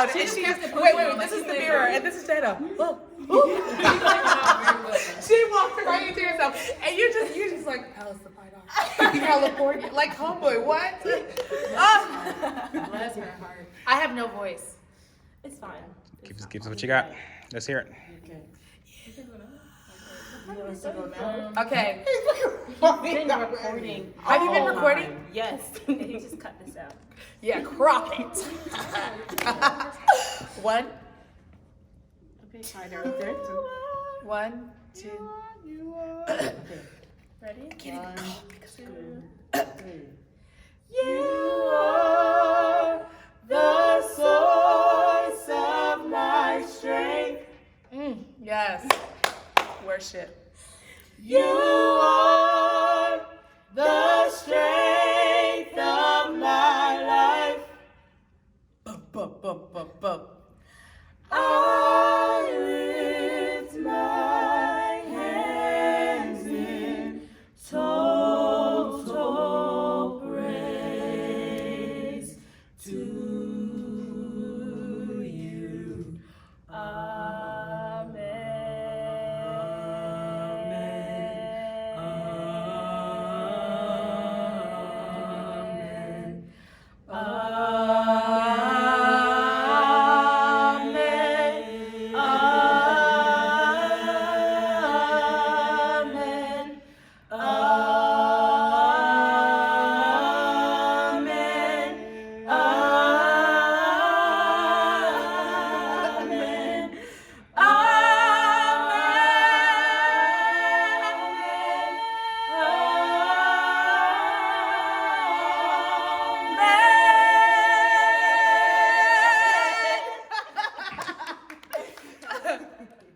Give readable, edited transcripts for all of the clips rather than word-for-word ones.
loud. And she just, wait, this is the mirror, and this is Jenna. Oh. She walked right into herself, and you're just like, how's the fine art? California, like, homeboy, what? Bless her heart. I have no voice. It's fine. Give us what you got. Let's hear it. Okay. Been recording. Have you been recording? Yes. You just cut this out. Yeah, crop it. One. Okay, harder up there. 1, 2. Ready? One, 2, 3. You are the source of my strength. Yes. Worship. You are the strength of my life. I lift my hands in total praise to you. Amen.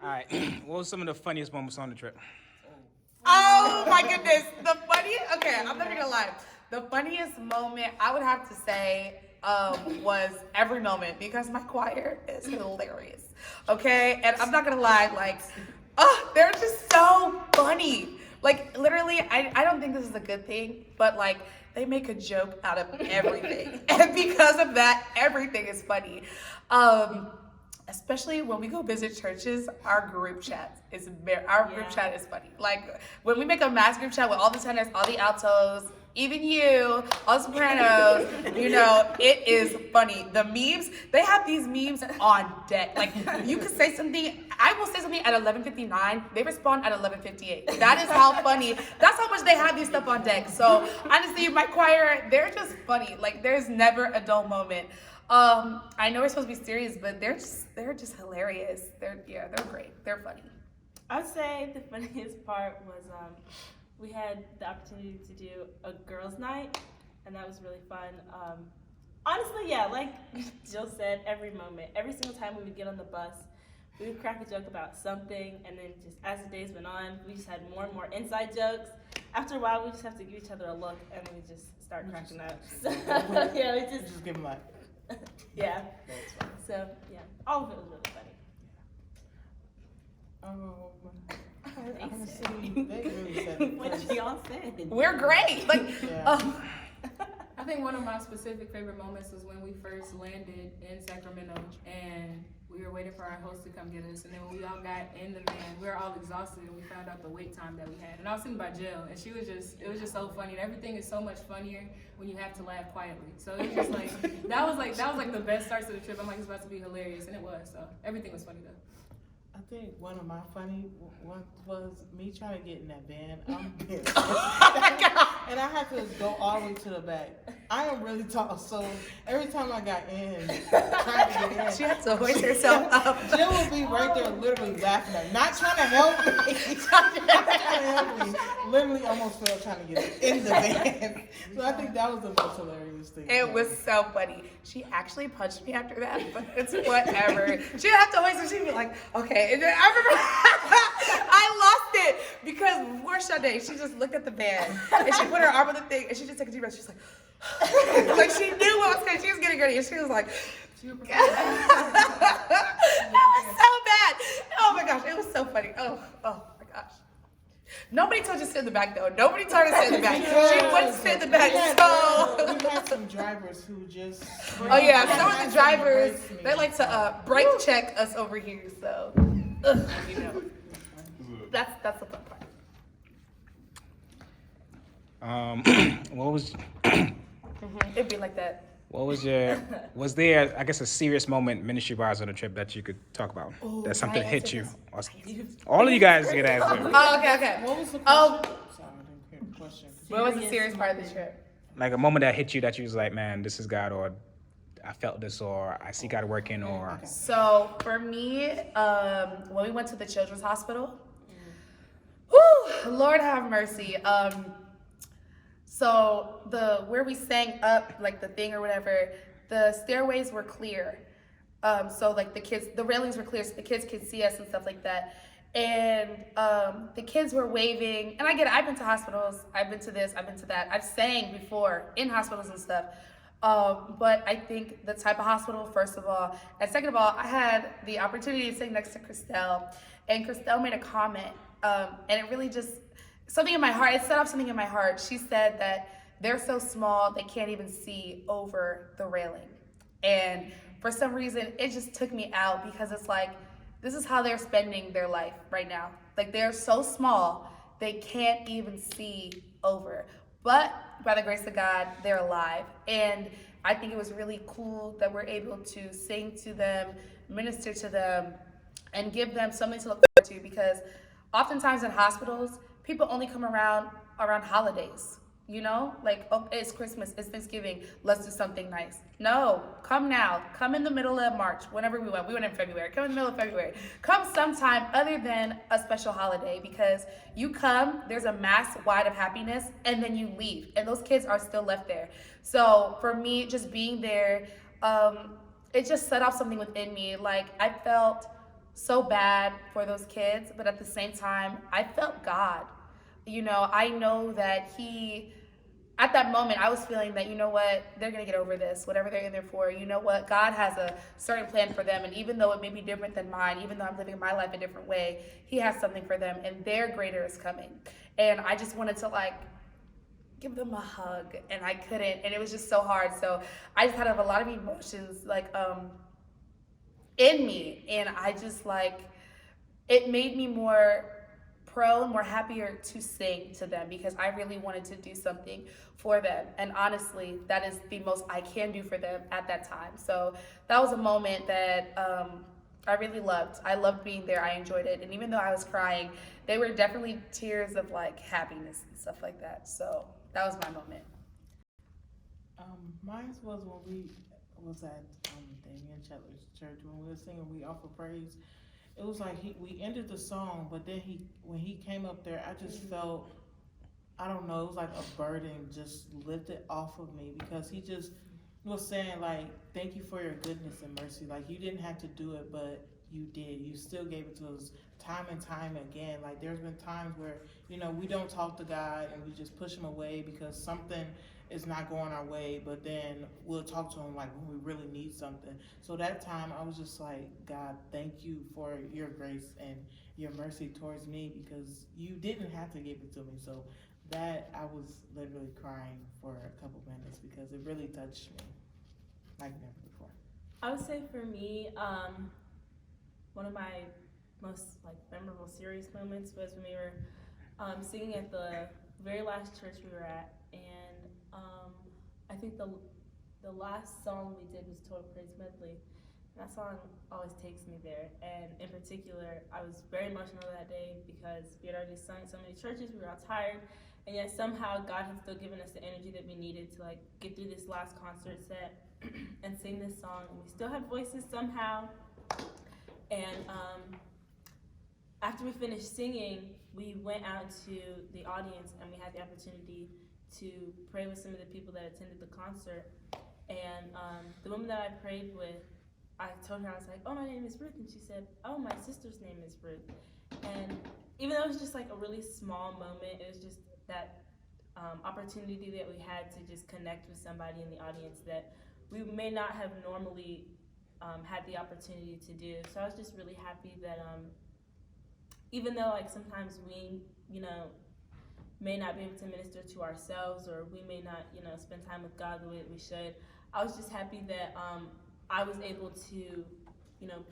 All right. What was some of the funniest moments on the trip? Oh my goodness. The funniest, okay, I'm not gonna lie. The funniest moment I would have to say was every moment because my choir is hilarious. Okay, and I'm not gonna lie, like, they're just so funny. Like, literally, I don't think this is a good thing, but like, they make a joke out of everything. And because of that, everything is funny. Especially when we go visit churches, our group chat is chat is funny. Like when we make a mass group chat with all the tenors, all the altos, even you, all the sopranos, you know, it is funny. The memes, they have these memes on deck. Like you could say something, I will say something at 11:59, they respond at 11:58. That is how funny, that's how much they have these stuff on deck. So honestly, my choir, they're just funny. Like there's never a dull moment. I know we're supposed to be serious, but they're just hilarious. They're great. They're funny. I'd say the funniest part was we had the opportunity to do a girls' night, and that was really fun. Honestly, yeah, like Jill said, every moment, every single time we would get on the bus, we would crack a joke about something, and then just as the days went on, we just had more and more inside jokes. After a while, we just have to give each other a look, and then we just start cracking up. So, yeah, we just give them like. Yeah. So yeah, all of it was really funny. They really said it. What y'all said? We're great. Like, I think one of my specific favorite moments was when we first landed in Sacramento and we were waiting for our host to come get us. And then when we all got in the van, we were all exhausted and we found out the wait time that we had. And I was sitting by Jill and it was just so funny. And everything is so much funnier when you have to laugh quietly. So it was just like, that was like the best start to the trip. I'm like, it's about to be hilarious. And it was. So everything was funny though. I think one of my funny ones was me trying to get in that van. And I had to go all the way to the back. I am really tall, so every time I got in, trying to get in, she had to hoist herself up. Jill would be right there literally laughing at me, not trying to help me. Not trying to help me. Literally almost fell trying to get in the van. So I think that was the most hilarious thing. It was so funny. She actually punched me after that, but it's whatever. She didn't have to hoist her, she'd be like, okay. And then I remember I lost it because before Sade, she just looked at the van and she put her arm on the thing and she just took a deep breath. She's like, like she knew what was going. She was getting ready and she was like, that was so bad. Oh my gosh, it was so funny. Oh my gosh. Nobody told you to sit in the back though. Nobody told her to sit in the back. She wouldn't sit in the back. So. We had some drivers who just. Oh yeah, some of the drivers they like to brake check us over here. So, you know, that's the fun part. What was It'd be like that. was there, I guess, a serious moment ministry-wise on the trip that you could talk about? That something I hit answer you? All of you guys get answer. Oh, okay. What was the question? Oh, Sorry, I didn't hear the question. what was the serious part of the trip? Like a moment that hit you that you was like, man, this is God, or I felt this, or I see God working, or So for me, when we went to the children's hospital, whew, Lord have mercy. So where we sang up, like the thing or whatever, the stairways were clear. So like the railings were clear so the kids could see us and stuff like that. And the kids were waving, and I get it, I've been to hospitals, I've been to this, I've been to that. I've sang before in hospitals and stuff. But I think the type of hospital, first of all, and second of all, I had the opportunity to sing next to Christelle, and Christelle made a comment, and it really just, something in my heart, it set off something in my heart. She said that they're so small, they can't even see over the railing. And for some reason, it just took me out because it's like, this is how they're spending their life right now. Like they're so small, they can't even see over. But by the grace of God, they're alive. And I think it was really cool that we're able to sing to them, minister to them, and give them something to look forward to, because oftentimes in hospitals, people only come around holidays, you know? Like, oh, it's Christmas, it's Thanksgiving, let's do something nice. No, come now. Come in the middle of March, whenever we went. We went in February. Come in the middle of February. Come sometime other than a special holiday, because you come, there's a mass wide of happiness, and then you leave. And those kids are still left there. So for me, just being there, it just set off something within me. Like, I felt so bad for those kids, but at the same time, I felt God. You know, I know that at that moment, I was feeling that, you know what, they're going to get over this, whatever they're in there for. You know what, God has a certain plan for them. And even though it may be different than mine, even though I'm living my life a different way, he has something for them, and their greater is coming. And I just wanted to give them a hug, and I couldn't. And it was just so hard. So I just had a lot of emotions in me. And I just it made me more happier to sing to them, because I really wanted to do something for them. And honestly, that is the most I can do for them at that time. So that was a moment that I really loved. I loved being there. I enjoyed it. And even though I was crying, they were definitely tears of happiness and stuff like that. So that was my moment. Mine was when we was at Damian Chetler's church, when we were singing We Offer Praise. It was like we ended the song, but then when he came up there, I just felt, I don't know, it was like a burden just lifted off of me, because he just was saying thank you for your goodness and mercy. You didn't have to do it, but you did. You still gave it to us time and time again. There's been times where, we don't talk to God and we just push him away because something is not going our way, but then we'll talk to him when we really need something. So that time I was just like, God, thank you for your grace and your mercy towards me, because you didn't have to give it to me. So that, I was literally crying for a couple minutes, because it really touched me like never before. I would say for me, one of my most memorable serious moments was when we were singing at the very last church we were at, and I think the last song we did was Total Praise Medley. That song always takes me there, and in particular, I was very emotional that day because we had already sung so many churches, we were all tired, and yet somehow God had still given us the energy that we needed to get through this last concert set and sing this song, and we still had voices somehow. And after we finished singing, we went out to the audience and we had the opportunity to pray with some of the people that attended the concert. And the woman that I prayed with, I told her, I was like, oh, my name is Ruth. And she said, oh, my sister's name is Ruth. And even though it was just a really small moment, it was just that opportunity that we had to just connect with somebody in the audience that we may not have normally had the opportunity to do. So I was just really happy that even though sometimes we may not be able to minister to ourselves, or we may not, spend time with God the way that we should. I was just happy that I was able to,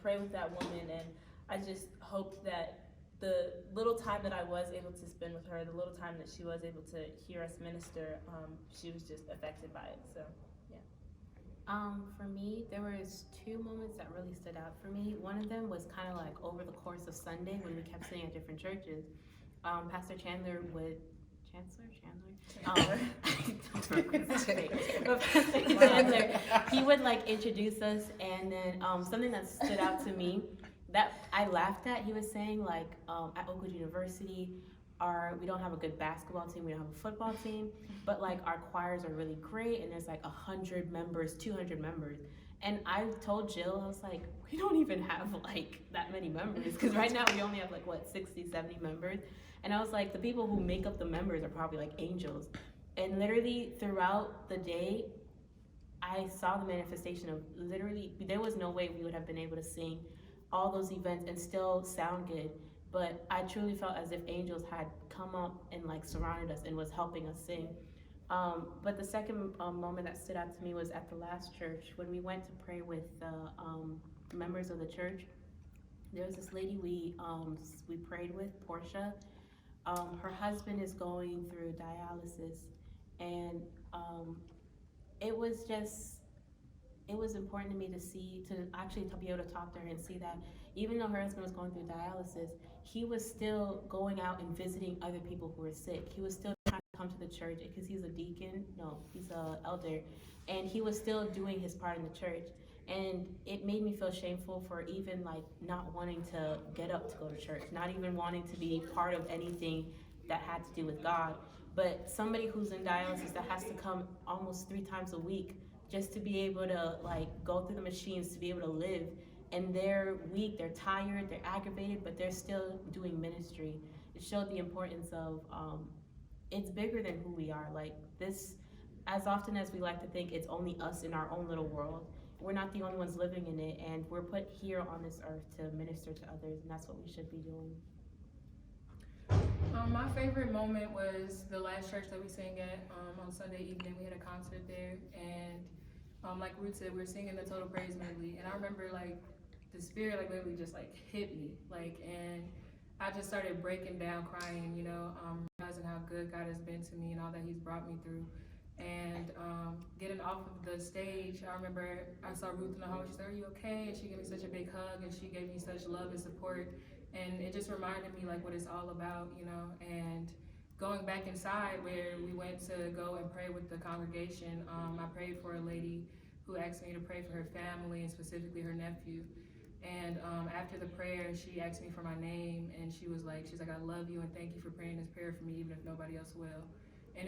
pray with that woman, and I just hope that the little time that I was able to spend with her, the little time that she was able to hear us minister, she was just affected by it. So, yeah. For me, there was 2 moments that really stood out for me. One of them was kind of like over the course of Sunday when we kept sitting at different churches. Pastor Chandler would, but Pastor Chandler, he would like introduce us, and then something that stood out to me that I laughed at, he was saying like at Oakwood University, we don't have a good basketball team, we don't have a football team, but like our choirs are really great, and there's like 100 members, 200 members. And I told Jill, I was like, we don't even have like that many members, because right now we only have like 60, 70 members. And I was like, the people who make up the members are probably like angels. And literally throughout the day, I saw the manifestation of literally, there was no way we would have been able to sing all those events and still sound good. But I truly felt as if angels had come up and like surrounded us and was helping us sing. But the second moment that stood out to me was at the last church when we went to pray with the members of the church. There was this lady we prayed with, Portia. Her husband is going through dialysis, and it was important to me to be able to talk to her and see that even though her husband was going through dialysis, he was still going out and visiting other people who were sick. He was still trying to come to the church because he's an elder, and he was still doing his part in the church. And it made me feel shameful for even like not wanting to get up to go to church, not even wanting to be part of anything that had to do with God. But somebody who's in dialysis that has to come almost 3 times a week just to be able to like go through the machines to be able to live. And they're weak, they're tired, they're aggravated, but they're still doing ministry. It showed the importance of, it's bigger than who we are. Like this, as often as we like to think it's only us in our own little world, we're not the only ones living in it, and we're put here on this earth to minister to others, and that's what we should be doing. My favorite moment was the last church that we sang at on Sunday evening. We had a concert there, and like Ruth said, we were singing the Total Praise medley, and I remember like the Spirit like literally just like hit me, like, and I just started breaking down, crying, realizing how good God has been to me and all that He's brought me through. And getting off of the stage, I remember I saw Ruth in the hall. She said, "Are you okay?" And she gave me such a big hug, and she gave me such love and support. And it just reminded me like what it's all about, And going back inside where we went to go and pray with the congregation, I prayed for a lady who asked me to pray for her family and specifically her nephew. And after the prayer, she asked me for my name, and she's like, "I love you and thank you for praying this prayer for me, even if nobody else will." And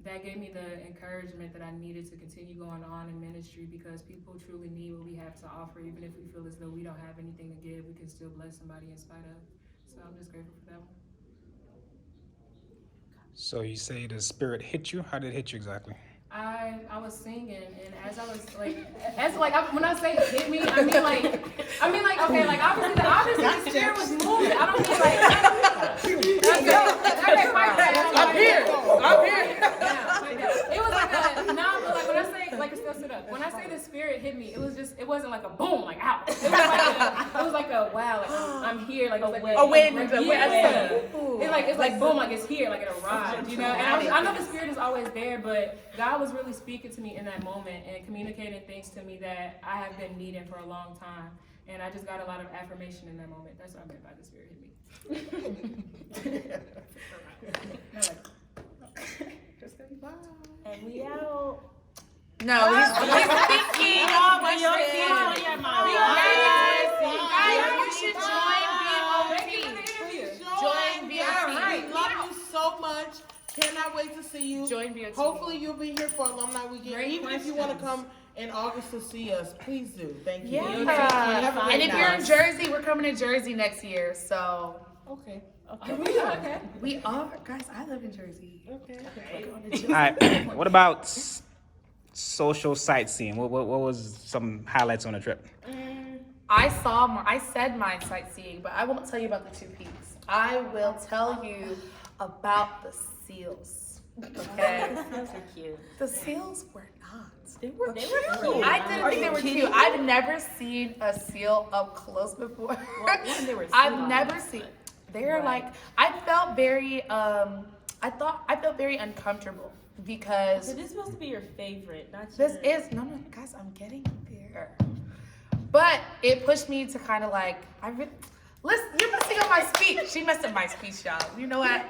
that gave me the encouragement that I needed to continue going on in ministry, because people truly need what we have to offer. Even if we feel as though we don't have anything to give, we can still bless somebody in spite of. So I'm just grateful for that one. So you say the Spirit hit you? How did it hit you exactly? I was singing, and as I was when I say hit me, I mean like okay, like obviously the Spirit was moving. I don't mean like okay, I'm here. It was like but like when I say like still sit up. When I say the Spirit hit me, it wasn't like a boom, like out. It was like a wow, like I'm here, like a wind. It's like boom, like it's here, like it arrived, And I know the Spirit is always there, but God was really speaking to me in that moment and communicating things to me that I have been needing for a long time. And I just got a lot of affirmation in that moment. That's what I meant by the Spirit hit me. And we out. No, he's thinking. Guys, you should join VOT. Join VOT. We love you so much. Cannot wait to see you. Join VOT. Hopefully you'll be here for Alumni Weekend. Even if you want to come in August to see us, please do. Thank you. Yeah. And if you're in Jersey, we're coming to Jersey next year. So Okay. we are, guys. I live in Jersey. Okay. All right. What about social sightseeing? What was some highlights on the trip? I said my sightseeing, but I won't tell you about the 2 peaks. I will tell you about the seals. Okay. Those are cute. The seals were not. They were cute. I didn't think they were cute. I've never seen a seal up close before. Well, one, they were I've never seen. They're like. I felt very. I felt very uncomfortable because So this is supposed to be your favorite, not this your... is no, guys. I'm getting there, but it pushed me to kind of like. Listen, you're messing up my speech. She messed up my speech, y'all. You know what?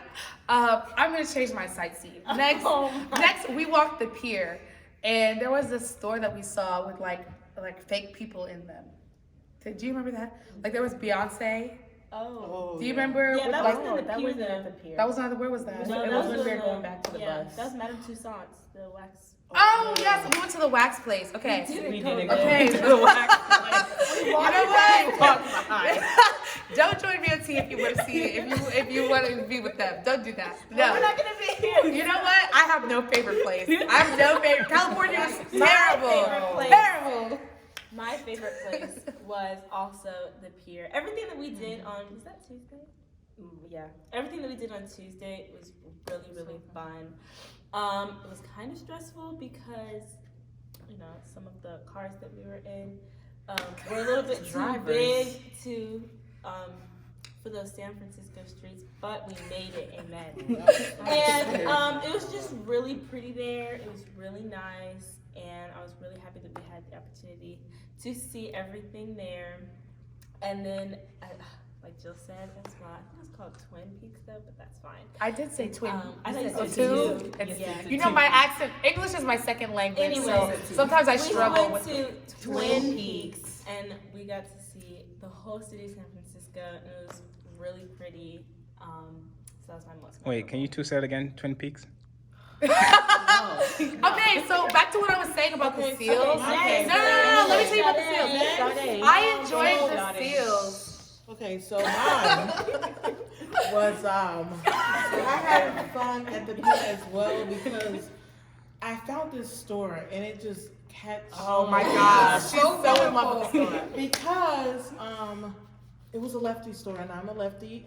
I'm gonna change my sightseeing. Next, we walked the pier. And there was this store that we saw with like fake people in them. Do you remember that? Like there was Beyonce. Oh. Do you remember? Yeah, with, that like, wasn't the that pier, wasn't though. at the pier. that was not the. Where was that? No, it that was was when we were the- going back to the yeah, bus. that was Madame Tussauds, the wax. Oh yes, we went to the wax place. Okay. We didn't go Okay. to the wax. You know what? Don't join VOT if you want to see it. If you want to be with them, don't do that. No. We're not gonna be here. You know what? I have no favorite place. I have no favorite. California is My terrible. favorite place. Terrible. My favorite place was also the pier. Everything that we did on, was that Tuesday? Yeah. Everything that we did on Tuesday was really, really fun. It was kind of stressful because, you know, some of the cars that we were in were a little bit too Drivers. big to for those San Francisco streets, but we made it, amen. And it was just really pretty there. It was really nice, and I was really happy that we had the opportunity to see everything there. And then, like Jill said, that's why I think it's called Twin Peaks though, but that's fine. I did say twin. I thought you Oh, said two? two. It's- Yeah. You know, my accent, English is my second language, so Anyways, sometimes I we struggle went with to Twin Peaks, and we got to see the whole city of San Francisco, and it was really pretty. So that was my most. Wait, can you two say it again? Twin Peaks? Okay, so back to what I was saying about the seals. okay. No, let me tell you about the seals. Sade. I enjoyed the Sade. seals. Okay, so mine was I had fun at the pier as well because I found this store and it just catch. Oh my gosh, she's so so in love with the wonderful. store. Because it was a lefty store and I'm a lefty.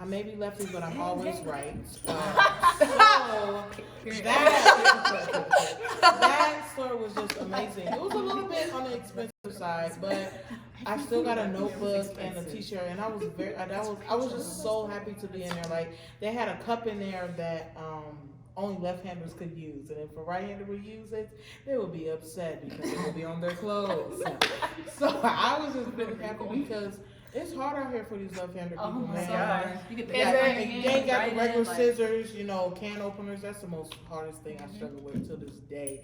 I may be lefty, but I'm always right. So that store was just amazing. It was a little bit on the expensive side, but I still got a notebook and a T-shirt, and I was just so happy to be in there. Like they had a cup in there that only left-handers could use, and if a right-hander would use it, they would be upset because it would be on their clothes. So I was just really happy because it's hard out here for these left-handed people, man. God. You get the Is cat it- in your They hand, ain't got right the in, regular like- scissors, can openers. That's the most hardest thing I struggle with to this day.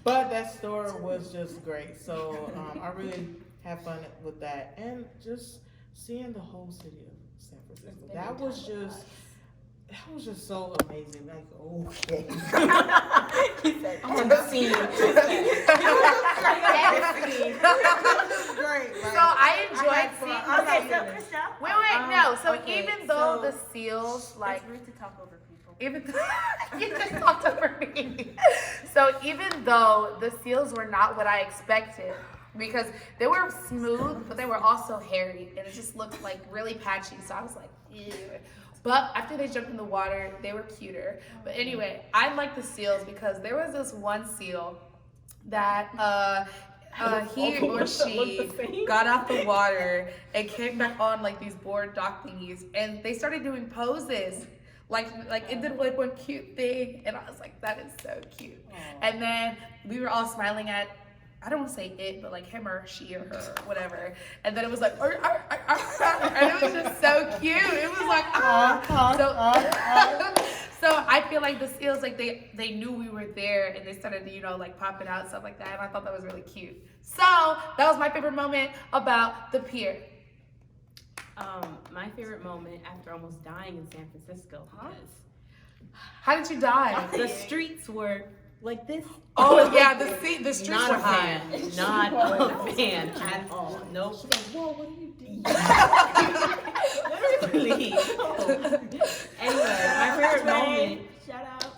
But that store was just great. So I really had fun with that. And just seeing the whole city of San Francisco. That was just so amazing. Like, okay. He said, on the scene. Great. So I enjoyed seeing. Okay, so Christelle. Wait, no. So okay, even though so- the seals, like, It's rude to talk over people. even you just talked over me. So even though the seals were not what I expected, because they were smooth, but they were also hairy, and it just looked like really patchy. So I was like, ew. But after they jumped in the water, they were cuter. But anyway, I like the seals because there was this one seal that he or she got off the water and came back on like these board dock thingies, and they started doing poses. Like it did like one cute thing, and I was like, that is so cute. And then we were all smiling at, I don't want to say it, but like him or she or her or whatever. And then it was like, and it was just so cute. It was like, so I feel like the seals, like they knew we were there, and they started, like popping out and stuff like that. And I thought that was really cute. So that was my favorite moment about the pier. My favorite moment after almost dying in San Francisco because How did you die? the streets were like this. Oh yeah, the streets Not were a high. fan. Not a fan at all. Nope. Whoa, what are you doing? Literally. Anyway, my favorite moment, Shout out.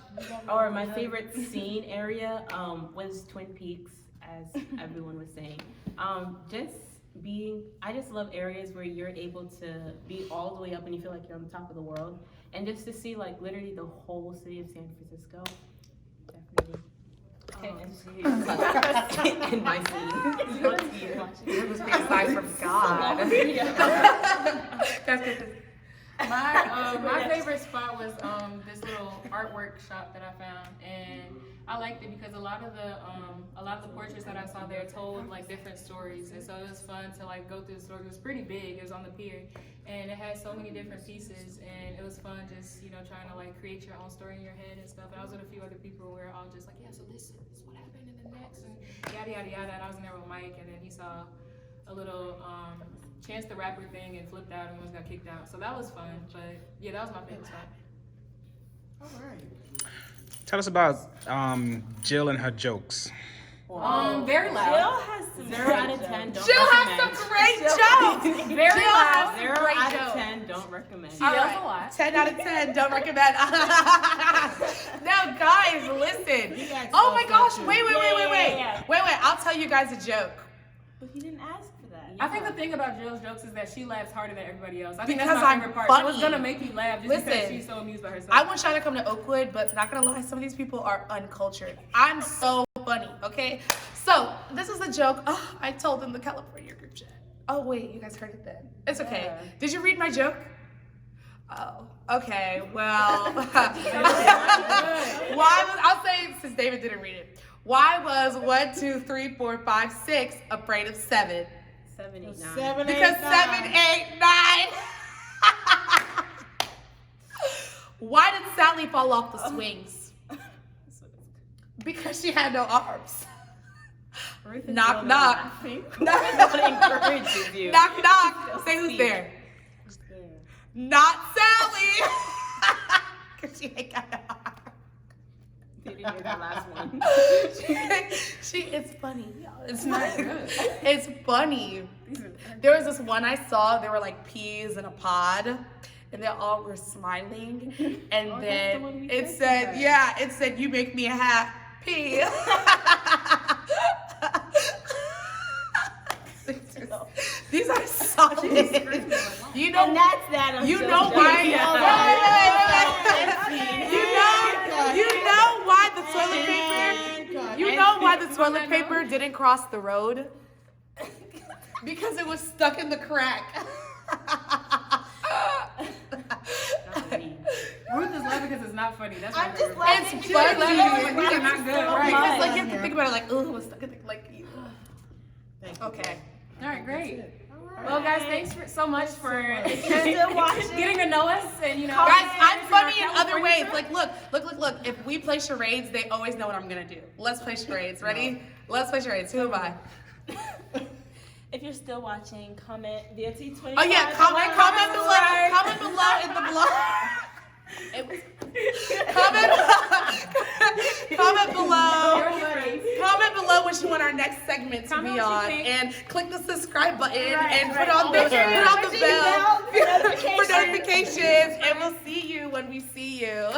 or my favorite scene area, was Twin Peaks, as everyone was saying. Just I just love areas where you're able to be all the way up and you feel like you're on the top of the world. And just to see like literally the whole city of San Francisco. Definitely. In my city. Aside from God. My favorite spot was this little artwork shop that I found, and I liked it because a lot of the portraits that I saw there told like different stories, and so it was fun to like go through the story. It was pretty big. It was on the pier, and it had so many different pieces, and it was fun just trying to like create your own story in your head and stuff. And I was with a few other people who were all just like, yeah, so this is what happened in the next, and yada yada yada. And I was in there with Mike, and then he saw a little Chance the Rapper thing and flipped out and almost got kicked out. So that was fun. But yeah, that was my favorite spot. All right. Tell us about Jill and her jokes. Very loud. Jill has some 0 out of 10. Don't Jill has recommend. some great jokes. Very loud. 0 Great out joke. of 10. Don't recommend. She yells a lot. 10 out of 10. Don't recommend. Now, guys, listen. He asked Oh my us gosh. that, Wait. too. Yeah. Wait. I'll tell you guys a joke. But he didn't ask for that. I think the thing about Jill's jokes is that she laughs harder than everybody else. I think Because that's my I'm favorite part. funny. She was gonna make you laugh just because Listen, she's so amused by herself. I want y'all to come to Oakwood, but not gonna lie, some of these people are uncultured. I'm so funny, okay? So, this is a joke. Oh, I told in the California group chat. Oh, wait, you guys heard it then. It's okay. Yeah. Did you read my joke? Oh, okay. Well, I'll say since David didn't read it. Why was 1, 2, 3, 4, 5, 6 afraid of 7? 7, 8, 9. 7, 8, Because 7, 8, 9. Why did Sally fall off the swings? Because she had no arms. Ruth is Knock, the only knock. laughing. Knock, That encourages you. knock, knock. Say who's there. Not Sally. Because she ain't got no arms. Did you hear that last one? It's funny. Y'all. It's not good. It's funny. There was this one I saw. There were like peas in a pod, and they all were smiling. And Oh, that's the then one we it first said, heard. "Yeah, it said you make me happy." These are solid. You know, And that's that. I'm you so know jealous. why? Yeah. You know why the toilet paper? You know why the toilet paper didn't cross the road? Because it was stuck in the crack. Ruth is laughing because it's not funny. That's my I'm favorite just part. laughing. It's She's like, funny. laughing like, these are not good. So Right. Because much. like you have to think about it like, oh, it was stuck in the Thank you. Okay. All right, great. All Well, guys, right. thanks so much for Still watching. getting to know us and Guys, I'm funny in our other California ways. trip. Like, look. If we play charades, they always know what I'm gonna do. Let's play charades. Ready? Let's play charades. Who am I? If you're still watching, comment VOT 25. Oh yeah, comment below in the blog. Comment below what you want our next segment to Comment be what you on, think. and click the subscribe button and Right. put on the bell for for notifications. notifications, and we'll see you when we see you.